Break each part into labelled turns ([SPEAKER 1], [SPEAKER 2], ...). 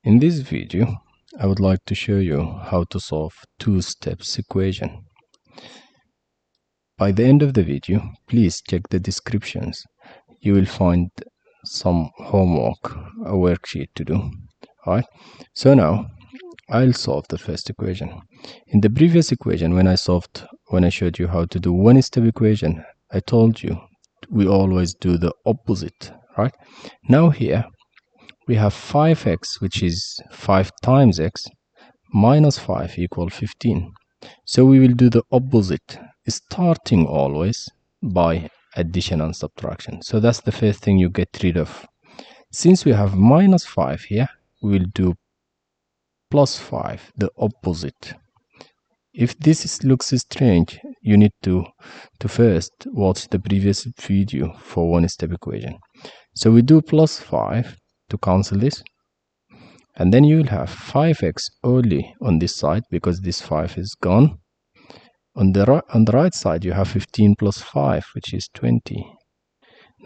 [SPEAKER 1] In this video, I would like to show you how to solve two-step equation. By the end of the video, please check the descriptions. You will find some homework, a worksheet to do. Alright, so now I'll solve the first equation. In the previous equation, when I showed you how to do one-step equation, I told you we always do the opposite, right? Now here we have 5x, which is 5 times x, minus 5 equal 15. So we will do the opposite, starting always by addition and subtraction. So that's the first thing you get rid of. Since we have minus 5 here, we will do plus 5, the opposite. If this looks strange, you need to first watch the previous video for one-step equation. So we do plus 5 to cancel this, and then you will have 5x only on this side because this 5 is gone. On the right side you have 15 plus 5, which is 20.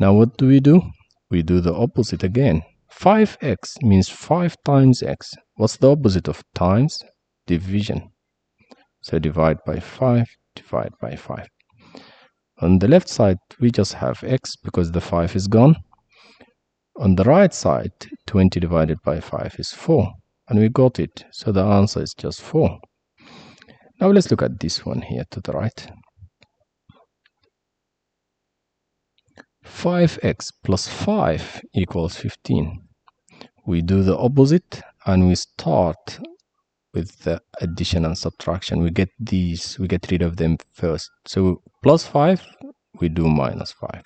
[SPEAKER 1] Now what do? We do the opposite again. 5x means 5 times x. What's the opposite of times? Division. So divide by 5, divide by 5. On the left side we just have x because the 5 is gone. On the right side, 20 divided by 5 is 4, and we got it, so the answer is just 4. Now let's look at this one here to the right. 5x plus 5 equals 15. We do the opposite and we start with the addition and subtraction. We get rid of them first. So plus 5, we do minus 5.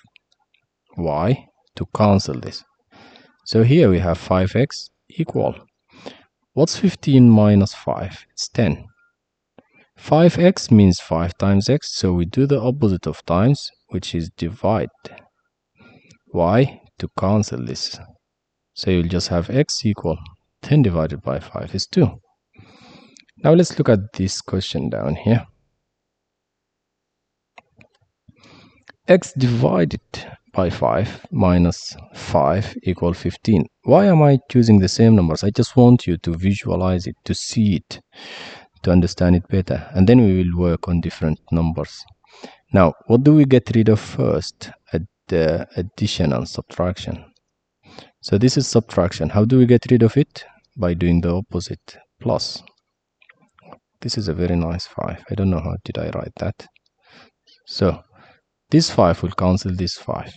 [SPEAKER 1] Why? To cancel this. So here we have 5x equal. What's 15 minus 5? It's 10. 5x means 5 times x, so we do the opposite of times, which is divide. Why? To cancel this. So you'll just have x equal 10 divided by 5 is 2. Now let's look at this question down here. X divided by 5 minus 5 equal 15. Why am I choosing the same numbers? I just want you to visualize it, to see it, to understand it better, and then we will work on different numbers. Now what do we get rid of first? The addition and subtraction. So this is subtraction. How do we get rid of it? By doing the opposite, plus. This is a very nice 5. I don't know how did I write that. So this 5 will cancel this 5.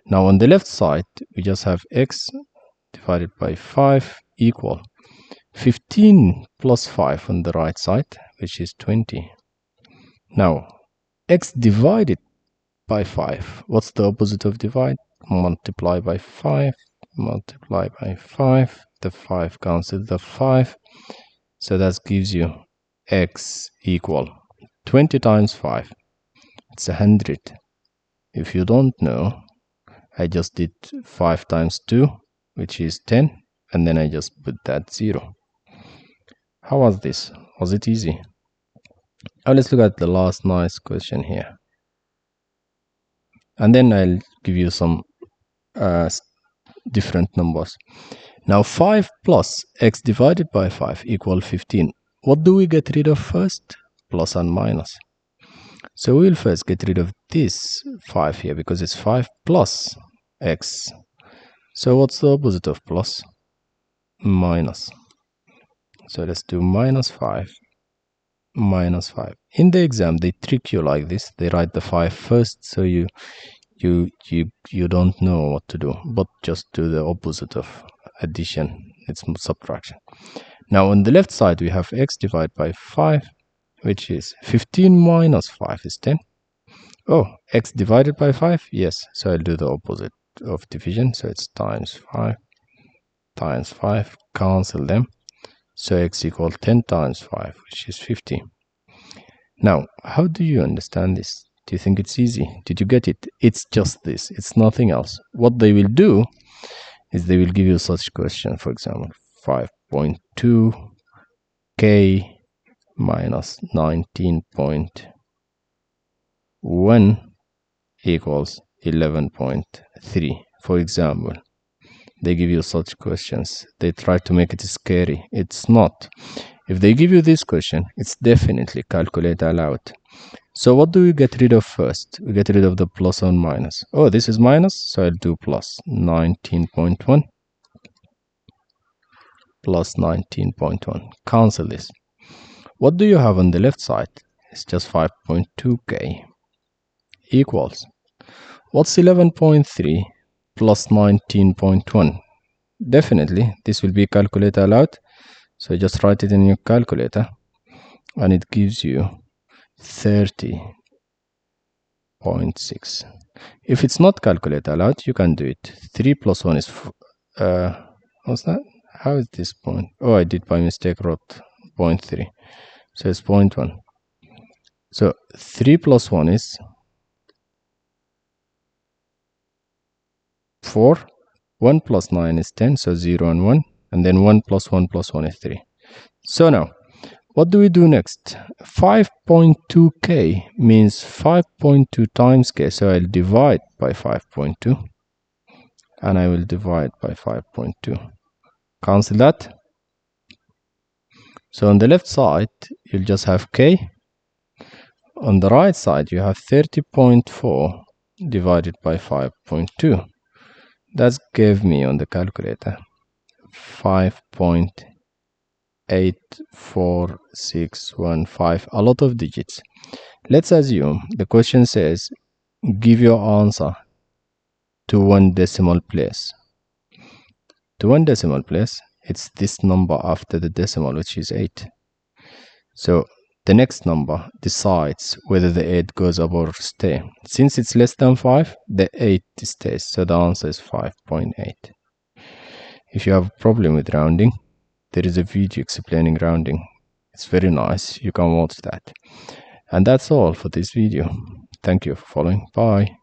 [SPEAKER 1] Now on the left side we just have x divided by 5 equal 15 plus 5 on the right side, which is 20. Now x divided by 5, what's the opposite of divide? Multiply by 5, multiply by 5, the 5 cancels the 5, so that gives you x equal 20 times 5, it's 100. If you don't know, I just did 5 times 2, which is 10, and then I just put that 0. How was this? Was it easy? Now let's look at the last nice question here, and then I'll give you some different numbers. Now 5 plus x divided by 5 equal 15. What do we get rid of first? Plus and minus. So we'll first get rid of this 5 here because it's 5 plus x. So what's the opposite of plus? Minus. So let's do minus 5, minus 5. In the exam they trick you like this. They write the 5 first, so you don't know what to do, but just do the opposite of addition. It's subtraction. Now on the left side we have x divided by 5, which is 15 minus 5 is 10. Oh, x divided by 5? Yes, so I'll do the opposite of division, so it's times 5, times 5, cancel them, so x equals 10 times 5, which is 50. Now, how do you understand this? Do you think it's easy? Did you get it? It's just this, it's nothing else. What they will do is they will give you such question, for example, 5.2 k minus 19.1 equals 11.3, for example. they give you such questions. They try to make it scary. It's not. If they give you this question, it's definitely calculator allowed. So what do we get rid of first? We get rid of the plus and minus. Oh, this is minus, so I'll do plus 19.1 plus 19.1. Cancel this. What do you have on the left side? It's just 5.2k equals. What's 11.3 plus 19.1? Definitely, this will be calculator allowed. So just write it in your calculator and it gives you 30.6. If it's not calculator allowed, you can do it. 3 plus 1 is, what's that? How is this point? Oh, I did by mistake, wrote 0.3. So it's 0.1. So 3 plus 1 is 4. 1 plus 9 is 10, so 0 and 1. And then 1 plus 1 plus 1 is 3. So now, what do we do next? 5.2k means 5.2 times k. So I'll divide by 5.2. And I will divide by 5.2. Cancel that. So on the left side, you'll just have k. On the right side, you have 30.4 divided by 5.2. That gave me on the calculator 5.84615, a lot of digits. Let's assume the question says give your answer to 1 decimal place. To 1 decimal place, it's this number after the decimal, which is 8. So the next number decides whether the 8 goes up or stay. Since it's less than 5, the 8 stays. So the answer is 5.8. If you have a problem with rounding, there is a video explaining rounding. It's very nice. You can watch that. And that's all for this video. Thank you for following. Bye.